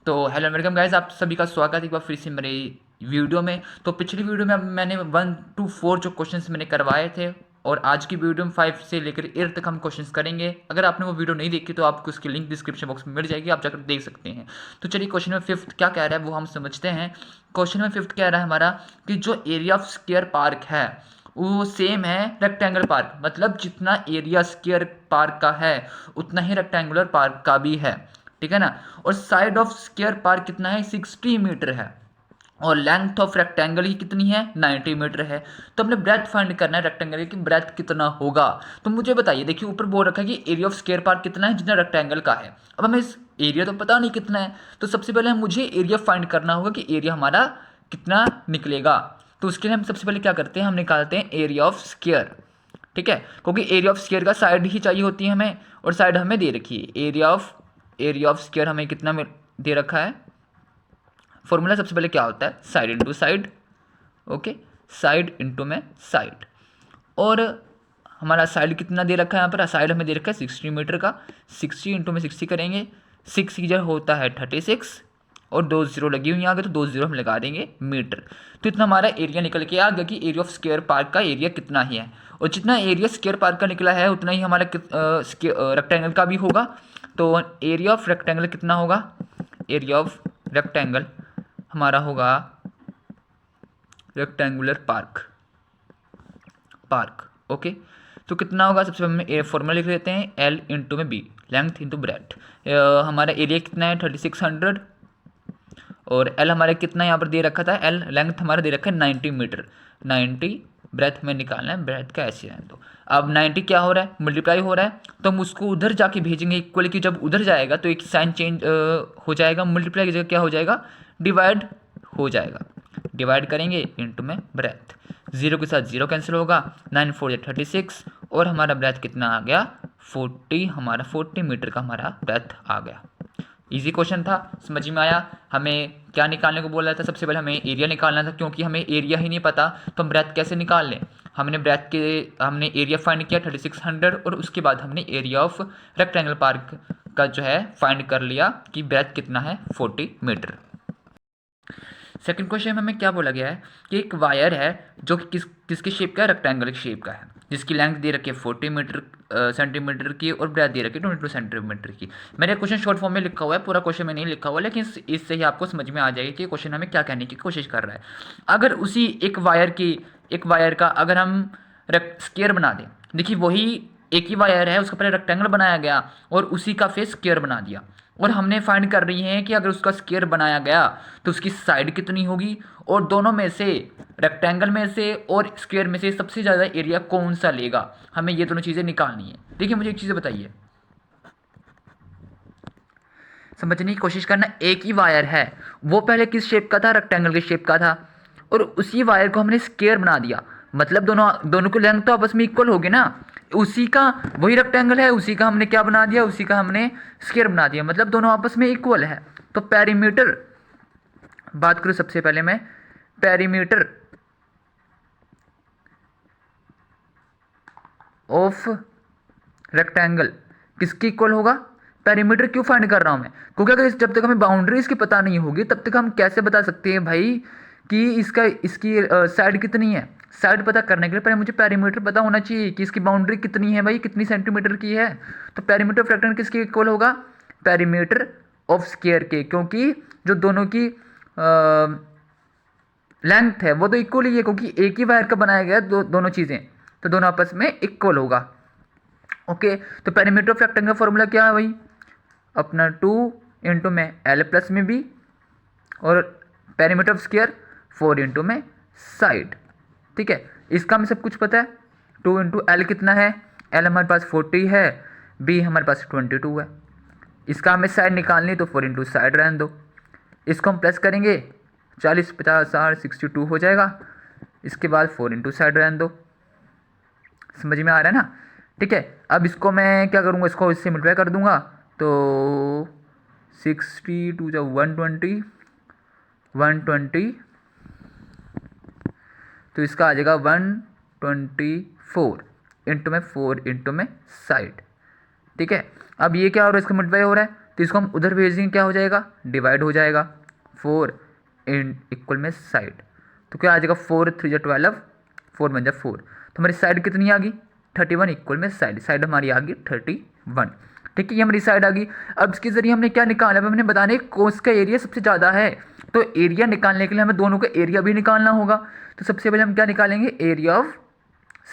तो hello welcome guys, आप सभी का स्वागत है एक बार फिर से मेरे वीडियो में। तो पिछली वीडियो में मैंने 1 to 4 जो क्वेश्चंस मैंने करवाए थे, और आज की वीडियो में 5 से लेकर 8 तक हम क्वेश्चंस करेंगे। अगर आपने वो वीडियो नहीं देखी तो आपको उसकी लिंक डिस्क्रिप्शन बॉक्स में मिल जाएगी, आप जाकर देख सकते हैं। तो चलिए क्वेश्चन में फिफ्थ क्या कह रहा है वो हम समझते हैं। क्वेश्चन में फिफ्थ कह रहा है हमारा कि जो एरिया ऑफ स्क्वायर पार्क है वो सेम है रेक्टेंगल पार्क, मतलब जितना एरिया स्क्वायर पार्क का है उतना ही रेक्टेंगुलर पार्क का भी है, ठीक है ना। और साइड ऑफ स्क्वायर पार्क कितना है, 60 मीटर है। और लेंथ ऑफ रेक्टेंगल ही कितनी है, 90 मीटर है। तो हमने ब्रेथ फाइंड करना है रेक्टेंगल की, ब्रेथ कितना होगा। तो मुझे बताइए, देखिए ऊपर बोल रखा है कि एरिया ऑफ स्क्वायर पार्क कितना है जितना रेक्टेंगल का है। अब हमें इस एरिया तो पता नहीं कितना है, तो सबसे पहले मुझे एरिया फाइंड करना होगा कि एरिया हमारा कितना निकलेगा। तो उसके लिए हम सबसे पहले क्या करते हैं, हम निकालते हैं एरिया ऑफ स्क्वायर, ठीक है। क्योंकि एरिया ऑफ स्क्वायर का साइड ही चाहिए होती है हमें, और साइड हमें दे रखी है। एरिया ऑफ स्क्वायर हमें कितना दे रखा है। फॉर्मूला सबसे पहले क्या होता है, side into side, okay, side into में साइड। और हमारा साइड कितना दे रखा है, यहाँ पर साइड हमें दे रखा है 60 मीटर का। 60 इंटू में 60 करेंगे, 6 की जगह होता है 36, और 2 जीरो लगी हुई आ गए तो 2 जीरो हम लगा देंगे मीटर। तो इतना हमारा एरिया निकल के आ गया कि एरिया ऑफ स्क्वायर पार्क का एरिया कितना ही है। और जितना एरिया स्क्वायर पार्क का निकला है उतना ही हमारा रेक्टेंगल का भी होगा। तो एरिया ऑफ रेक्टेंगल कितना होगा, एरिया ऑफ रेक्टेंगल हमारा होगा रेक्टेंगुलर पार्क, ओके। तो कितना होगा, सबसे पहले फॉर्मूला लिख लेते हैं, एल इंटू में बी, लेंथ इंटू ब्रेथ। हमारा एरिया कितना है 3600, और एल हमारे कितना यहाँ पर दे रखा था, एल लेंथ हमारा दे रखा है 90 मीटर। 90 ब्रेथ में निकालना है, ब्रेथ का ऐसे रहने दो। अब 90 क्या हो रहा है, मल्टीप्लाई हो रहा है, तो हम उसको उधर जाके भेजेंगे इक्वल की। जब उधर जाएगा तो एक साइन चेंज हो जाएगा, मल्टीप्लाई की जगह क्या हो जाएगा, डिवाइड हो जाएगा। डिवाइड करेंगे इंटू में ब्रेथ, जीरो के साथ जीरो कैंसिल होगा, 9 4 36, और हमारा ब्रेथ कितना आ गया 40, हमारा 40 मीटर का हमारा ब्रेथ आ गया। इजी क्वेश्चन था, समझ में आया। हमें क्या निकालने को बोला था, सबसे पहले हमें एरिया निकालना था, क्योंकि हमें एरिया ही नहीं पता तो हम ब्रेथ कैसे निकाल लें। हमने एरिया फाइंड किया 3600, और उसके बाद हमने एरिया ऑफ रेक्टेंगल पार्क का जो है फाइंड कर लिया कि ब्रेथ कितना है 40 मीटर। सेकंड क्वेश्चन में हमें क्या बोला गया है कि एक वायर है जो कि किसकी शेप का है, रेक्टेंगल शेप का है, जिसकी लेंथ दे रखी है 40 मीटर सेंटीमीटर की, और ब्रेथ दे रखी है 22 सेंटीमीटर की। मैंने क्वेश्चन शॉर्ट फॉर्म में लिखा हुआ है, पूरा क्वेश्चन में नहीं लिखा हुआ, लेकिन इससे ही आपको समझ में आ जाएगा कि क्वेश्चन हमें क्या कहने की कोशिश कर रहा है। अगर उसी एक वायर का अगर हम स्क्वायर बना दें, देखिए वही एक ही वायर है, उसका पहले रेक्टेंगल बनाया गया और उसी का फेस स्क्वायर बना दिया, और हमने फाइंड कर रही है कि अगर उसका स्क्वायर बनाया गया तो उसकी साइड कितनी होगी, और दोनों में से, रेक्टेंगल में से और स्क्वायर में से सबसे ज़्यादा एरिया कौन सा लेगा। हमें ये दोनों चीज़ें निकालनी है। देखिए मुझे एक चीज़ बताइए, समझने की कोशिश करना। एक ही वायर है, वो पहले किस शेप का था, रेक्टेंगल के शेप का था, और उसी वायर को हमने स्क्वायर बना दिया, मतलब दोनों दोनों की लेंथ तो आपस में इक्वल होगी ना। उसी का वही रेक्टेंगल है, उसी का हमने क्या बना दिया, उसी का हमने स्क्वायर बना दिया, मतलब दोनों आपस में इक्वल है। तो पेरीमीटर बात करूँ सबसे पहले मैं, पेरीमीटर ऑफ रेक्टेंगल किसकी इक्वल होगा। पेरीमीटर क्यों फाइंड कर रहा हूं मैं, क्योंकि अगर जब तक हमें बाउंड्री इसकी पता नहीं होगी तब तक हम कैसे बता सकते हैं भाई कि इसकी साइड कितनी है। साइड पता करने के लिए पहले मुझे पेरीमीटर पता होना चाहिए कि इसकी बाउंड्री कितनी है भाई, कितनी सेंटीमीटर की है। तो पेरीमीटर ऑफ रेक्टेंगल किसके इक्वल होगा, पेरीमीटर ऑफ स्क्वायर के, क्योंकि जो दोनों की लेंथ है वो तो इक्वल ही है, क्योंकि एक ही वायर का बनाया गया दोनों चीज़ें, तो दोनों आपस में इक्वल होगा। ओके, तो पेरीमीटर ऑफ रेक्टेंगल फॉर्मूला क्या है भाई, अपना 2 इंटू में एल प्लस में बी, और पेरीमीटर ऑफ स्क्वायर 4 इंटू में साइड, ठीक है। इसका हमें सब कुछ पता है। 2 इंटू एल कितना है, एल हमारे पास 40 है, बी हमारे पास 22 है। इसका हमें साइड निकालनी है तो 4 इंटू साइड रहने दो। इसको हम प्लस करेंगे, 40 50 60 62 हो जाएगा। इसके बाद 4 इंटू साइड रहने दो। समझ में आ रहा है ना, ठीक है। अब इसको मैं क्या करूँगा, इसको इससे मल्टीप्लाई कर दूंगा, तो 60 टू जो 120 120, तो इसका आ जाएगा 124 इंटू में 4 इंटू में साइड, ठीक है। अब ये क्या हो रहा है, इसका मल्टीप्लाई हो रहा है, तो इसको हम उधर भेज देंगे, क्या हो जाएगा, डिवाइड हो जाएगा 4 इन इक्वल में साइड, तो क्या आ जाएगा 4 3 12, 4 1 4, तो हमारी साइड कितनी आ गई 31 इक्वल में साइड हमारी आ गई 31। ठीक है, ये हमारी साइड आ गई। अब इसके जरिए हमने क्या निकाला, अब हमने बताने कोस का एरिया सबसे ज़्यादा है, तो एरिया निकालने के लिए हमें दोनों का एरिया भी निकालना होगा। तो सबसे पहले हम क्या निकालेंगे, एरिया ऑफ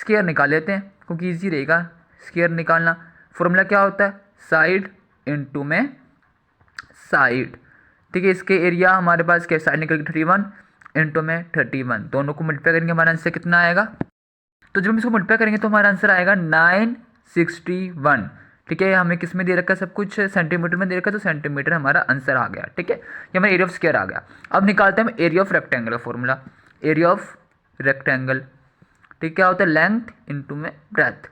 स्क्वायर निकाल लेते हैं क्योंकि ईजी रहेगा स्क्वायर निकालना। फॉर्मूला क्या होता है, साइड इंटू में साइड। ठीक है, इसके एरिया हमारे पास क्या, साइड निकल गई 31 इंटू में 31, दोनों को मल्टीप्लाई करेंगे हमारा आंसर कितना आएगा, तो जब हम इसको मल्टीप्लाई करेंगे तो हमारा आंसर आएगा 961। ठीक है, हमें किस में दे रखा है, सब कुछ सेंटीमीटर में दे रखा है, तो सेंटीमीटर हमारा आंसर आ गया। ठीक है, ये हमारा एरिया ऑफ स्क्वायर आ गया। अब निकालते हैं हम एरिया ऑफ रेक्टेंगल का फॉर्मूला, एरिया ऑफ रेक्टेंगल। ठीक, क्या होता है, लेंथ इंटू में ब्रेथ,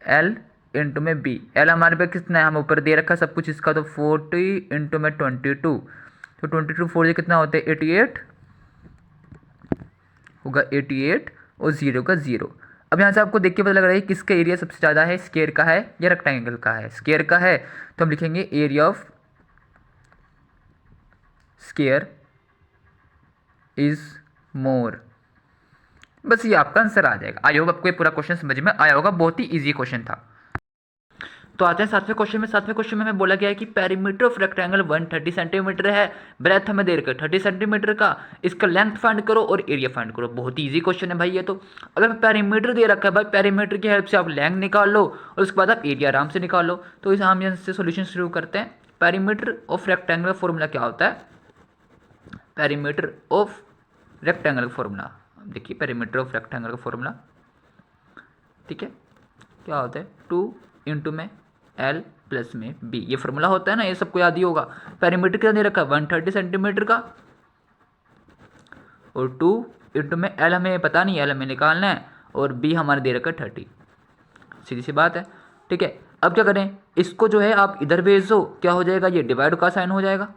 एल इंटू में बी। एल हमारे पे कितना है, हम ऊपर दे रखा है सब कुछ इसका, तो 40 इंटू में 22, तो 22 4 कितना होता है 88 होगा, 88 और 0 का 0। अब यहाँ से आपको देख के पता लग रहा है किसका एरिया सबसे ज़्यादा है, स्क्वायर का है या रेक्टेंगल का है। स्क्वायर का है तो हम लिखेंगे area of square is more. बस ये आपका आंसर आ जाएगा। आई होप आपको ये पूरा क्वेश्चन समझ में आया होगा, बहुत ही इजी क्वेश्चन था। तो आते हैं सातवें क्वेश्चन में। सातवें क्वेश्चन में हमें बोला गया है कि पेरीमीटर ऑफ रेक्टेंगल 130 सेंटीमीटर है, ब्रेथ हमें दे रखा है 30 सेंटीमीटर का, इसका लेंथ फाइंड करो और एरिया फाइंड करो। बहुत ही इजी क्वेश्चन है भाई ये तो। अगर पेरीमीटर दे रखा है भाई, पेरीमीटर की हेल्प से आप लेंथ निकाल लो और उसके बाद आप एरिया आराम से निकाल लो। तो इस हम यहाँ से सोल्यूशन शुरू करते हैं। पेरीमीटर ऑफ रेक्टेंगल फॉर्मूला क्या होता है, पेरीमीटर ऑफ रेक्टेंगल फॉर्मूला देखिए, पेरीमीटर ऑफ रेक्टेंगल का फॉर्मूला, ठीक है, क्या होता है 2 इंटू में एल प्लस में बी, ये फॉर्मूला होता है ना, ये सबको याद ही होगा। पेरीमीटर कितना दे रखा है 130 सेंटीमीटर का, और 2 इंटू में एल हमें पता नहीं, एल हमें निकालना है, और बी हमारे दे रखा है 30, सीधी सी बात है। ठीक है, अब क्या करें, इसको जो है आप इधर भेज दो, क्या हो जाएगा, ये डिवाइड का साइन हो जाएगा,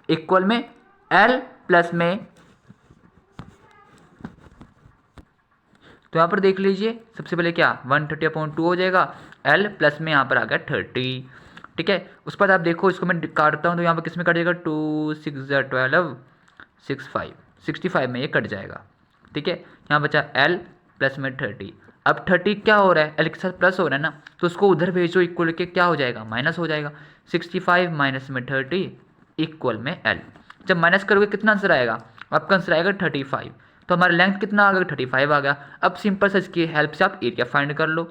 इक्वल में एल प्लस में, तो यहाँ पर देख लीजिए सबसे पहले क्या 130/2 हो जाएगा, एल प्लस में यहाँ पर आ गया 30। ठीक है, उस पर आप देखो, इसको मैं काटता हूँ तो यहाँ पर किस में कट जाएगा, 2 6 12 65 में ये कट जाएगा। ठीक है, यहाँ बचा एल प्लस में 30। अब 30 क्या हो रहा है, एल के साथ प्लस हो रहा है ना, तो उसको उधर भेजो, इक्वल के क्या हो जाएगा, माइनस हो जाएगा। 65 माइनस में 30 इक्वल में एल। जब माइनस करोगे कितना आंसर आएगा, आपका आंसर आएगा 35। तो हमारा लेंथ कितना आ गया, 35 आ गया। अब सिंपल से इसकी हेल्प से आप एरिया फाइंड कर लो।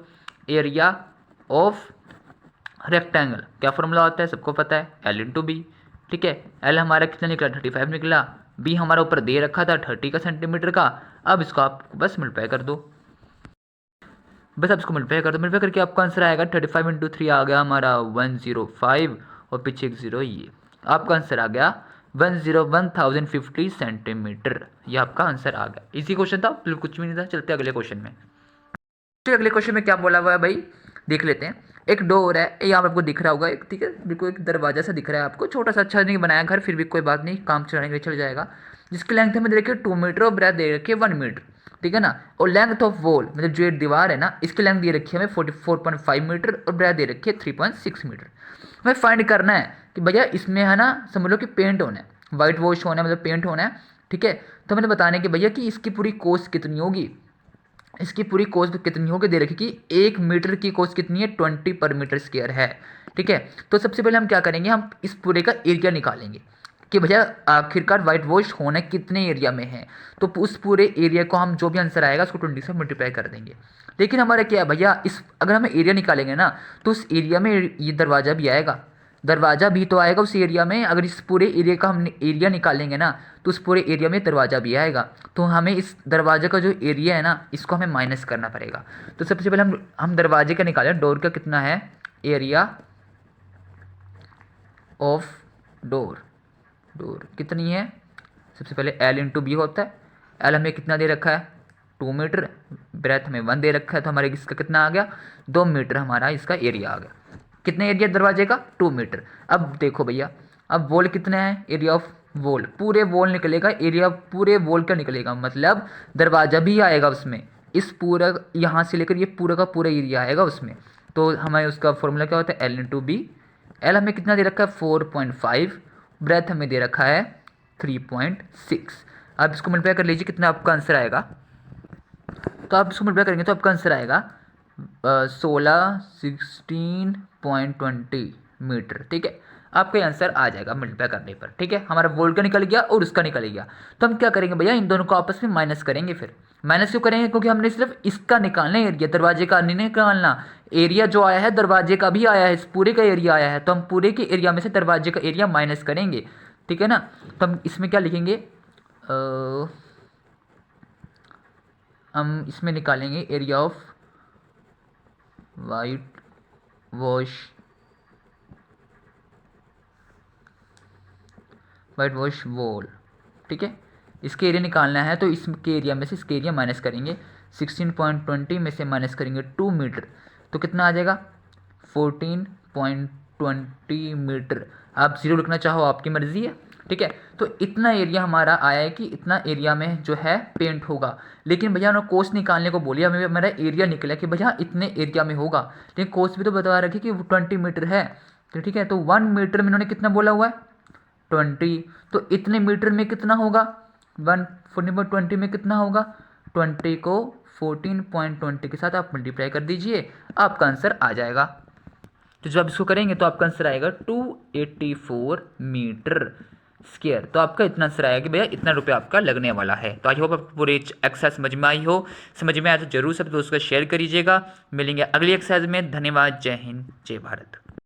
एरिया ऑफ रेक्टेंगल क्या फॉर्मूला होता है, सबको पता है, एल इंटू बी। ठीक है, एल हमारा कितना निकला 35 निकला, बी हमारा ऊपर दे रखा था 30 का सेंटीमीटर का। अब इसको आप बस मल्टीप्लाई कर दो, बस आप इसको मल्टीप्लाई कर दो, मल्टीप्लाई करके आपका आंसर आएगा 35 इंटू 3 आ गया हमारा 105, और पीछे एक 0, ये आपका आंसर आ गया 1050 सेंटीमीटर। ये आपका आंसर आ गया। इसी क्वेश्चन था, बिल्कुल कुछ भी नहीं था। चलते अगले क्वेश्चन में। तो अगले क्वेश्चन में क्या बोला हुआ है भाई, देख लेते हैं। एक डोर है, यहाँ पर आपको दिख रहा होगा एक, ठीक है, बिल्कुल एक दरवाजा सा दिख रहा है आपको, छोटा सा, अच्छा नहीं बनाया घर, फिर भी कोई बात नहीं, काम चलाने के लिए चल जाएगा। जिसकी लेंथ हमें दे रखी है 2 मीटर और ब्रेथ दे रखी है 1 मीटर। ठीक है ना, और लेंथ ऑफ वॉल मतलब जो दीवार है ना, इसकी लेंथ दे रखी है हमें 44.5 मीटर और ब्रेथ दे रखी है 3.6 मीटर। हमें फाइंड करना है कि भैया इसमें है ना, समझ लो कि पेंट होना है, वाइट वॉश होना है, मतलब पेंट होना है। ठीक है, तो मैंने बताने कि भैया कि इसकी पूरी कॉस्ट कितनी होगी, इसकी पूरी कॉस्ट कितनी होगी दे रखी कि 1 मीटर की कॉस्ट कितनी है 20 पर मीटर स्क्वायर है। ठीक है, तो सबसे पहले हम क्या करेंगे, हम इस पूरे का एरिया निकालेंगे कि भैया आखिरकार वाइट वॉश होना कितने एरिया में है। तो उस पूरे एरिया को हम जो भी आंसर आएगा उसको 20 से मल्टीप्लाई कर देंगे। लेकिन हमारा क्या है भैया, इस अगर हम एरिया निकालेंगे ना, तो उस एरिया में ये दरवाज़ा भी आएगा, दरवाज़ा भी तो आएगा उस एरिया में। अगर इस पूरे एरिया का हम एरिया निकालेंगे ना, तो उस पूरे एरिया में दरवाज़ा भी आएगा। तो हमें इस दरवाजे का जो एरिया है ना, इसको हमें माइनस करना पड़ेगा। तो सबसे पहले हम दरवाजे का निकालें, डोर का कितना है, एरिया ऑफ डोर, डोर कितनी है, सबसे पहले एल इंटू बी होता है। एल हमें कितना दे रखा है 2 मीटर, ब्रेथ में 1 दे रखा है, तो हमारे इसका कितना आ गया 2 मीटर हमारा इसका एरिया आ गया। कितने एरिया दरवाजे का 2 मीटर। अब देखो भैया, अब वॉल कितना है, एरिया ऑफ वॉल, पूरे वॉल निकलेगा, एरिया पूरे वॉल का निकलेगा, मतलब दरवाज़ा भी आएगा उसमें, इस पूरा यहाँ से लेकर ये पूरा का पूरा एरिया आएगा उसमें। तो हमें उसका फॉर्मूला क्या होता है, एल इंटू बी एल हमें कितना दे रखा है 4.5, ब्रेथ हमें दे रखा है 3.6। आप इसको मल्टीप्लाई कर लीजिए, कितना आपका आंसर आएगा। तो आप इसको मल्टीप्लाई करेंगे तो आपका आंसर आएगा 16 मीटर। ठीक है, आपका आंसर आ जाएगा मल्टीप्लाई करने पर। ठीक है, हमारा वोल्ट का निकल गया और उसका निकल गया। तो हम क्या करेंगे भैया, इन दोनों को आपस में माइनस करेंगे। फिर माइनस क्यों करेंगे, क्योंकि हमने सिर्फ इसका निकालना है एरिया, दरवाजे का नहीं निकालना। एरिया जो आया है दरवाजे का भी आया है, इस पूरे का एरिया आया है, तो हम पूरे के एरिया में से दरवाजे का एरिया माइनस करेंगे। ठीक है ना, तो हम इसमें क्या लिखेंगे, हम इसमें निकालेंगे area of white wash wall. ठीक है, इसके एरिया निकालना है, तो इसके एरिया में से इसके एरिया माइनस करेंगे। 16.20 में से माइनस करेंगे 2 मीटर, तो कितना आ जाएगा 14.20 मीटर। आप जीरो लिखना चाहो आपकी मर्जी है। ठीक है, तो इतना एरिया हमारा आया है कि इतना एरिया में जो है पेंट होगा। लेकिन भैया उन्होंने कोस्ट निकालने को बोलिया, हमें मेरा एरिया निकला कि भैया इतने एरिया में होगा, लेकिन कोस्ट भी तो बता रखी कि 20 मीटर है। तो ठीक है, तो 1 मीटर में इन्होंने कितना बोला हुआ है 20, तो इतने मीटर में कितना होगा 14.20 में कितना होगा 20 को 14.20 के साथ आप मल्टीप्लाई कर दीजिए, आपका आंसर आ जाएगा। तो जब इसको करेंगे तो आपका आंसर आएगा 284 मीटर स्क्वायर। तो आपका इतना आंसर आएगा कि भैया इतना रुपये आपका लगने वाला है। तो आई होप आपको पूरी एक्सरसाइज समझ में आई हो। समझ में आया तो जरूर सब दोस्तों का शेयर करिएगा। मिलेंगे अगली एक्सरसाइज में। धन्यवाद। जय हिंद, जय भारत।